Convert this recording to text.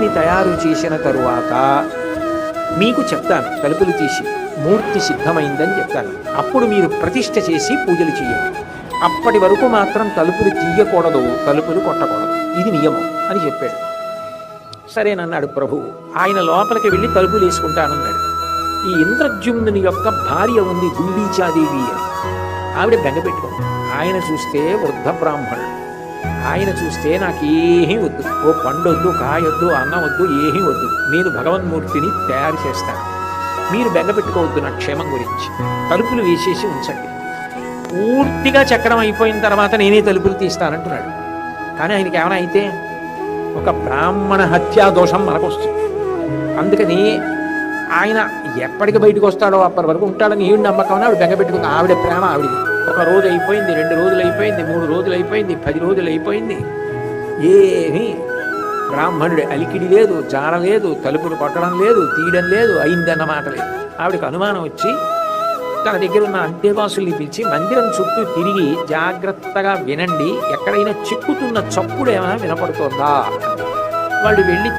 మూర్తిని తయారు చేసిన తరువాత మీకు చెప్తాను, తలుపులు తీసి మూర్తి సిద్ధమైందని చెప్తాను. అప్పుడు మీరు ప్రతిష్ఠ చేసి పూజలు చేయాలి. అప్పటి వరకు మాత్రం తలుపులు తీయకూడదు, తలుపులు కొట్టకూడదు, ఇది నియమం అని చెప్పాడు. సరేనన్నాడు ప్రభువు. ఆయన లోపలికి వెళ్ళి తలుపులు వేసుకుంటానన్నాడు. ఈ ఇంద్రద్యుమ్నుని యొక్క భార్య ఉంది గుండీచాదేవి అని, ఆవిడ బెంగపెట్టుకుంది. ఆయన చూస్తే వృద్ధ బ్రాహ్మణుడు, ఆయన చూస్తే నాకేమీ వద్దు, ఓ పండొద్దు, కాయొద్దు, అన్నం వద్దు, ఏమీ వద్దు, నేను భగవన్మూర్తిని తయారు చేస్తాను, మీరు బెంగపెట్టుకోవద్దు నా క్షేమం గురించి, తలుపులు వేసేసి ఉంచండి. పూర్తిగా చక్రం అయిపోయిన తర్వాత నేనే తలుపులు తీస్తానంటున్నాడు. కానీ ఆయనకి ఏమైనా అయితే ఒక బ్రాహ్మణ హత్యా దోషం మనకొస్తుంది. అందుకని ఆయన ఎప్పటికి బయటకు వస్తాడో అప్పటి వరకు ఉంటాడని ఏమి నమ్మకం అని ఆవిడ బెంగపెట్టుకుంది. ఆవిడ ప్రేమ ఆవిడది. ఒక రోజు అయిపోయింది, 2 రోజులు అయిపోయింది, 3 రోజులు అయిపోయింది, 10 రోజులు అయిపోయింది, ఏమీ బ్రాహ్మణుడి అలికిడి లేదు, జాడ లేదు, తలుపులు కొట్టడం లేదు, తీయడం లేదు, అయిందన్న మాట లేదు. ఆవిడకి అనుమానం వచ్చి తన దగ్గర ఉన్న అంతేవాసుల్ని పిలిచి మందిరం చుట్టూ తిరిగి జాగ్రత్తగా వినండి, ఎక్కడైనా చిక్కుతున్న చప్పుడు ఏమైనా వినపడుతోందా. వాళ్ళు వెళ్ళి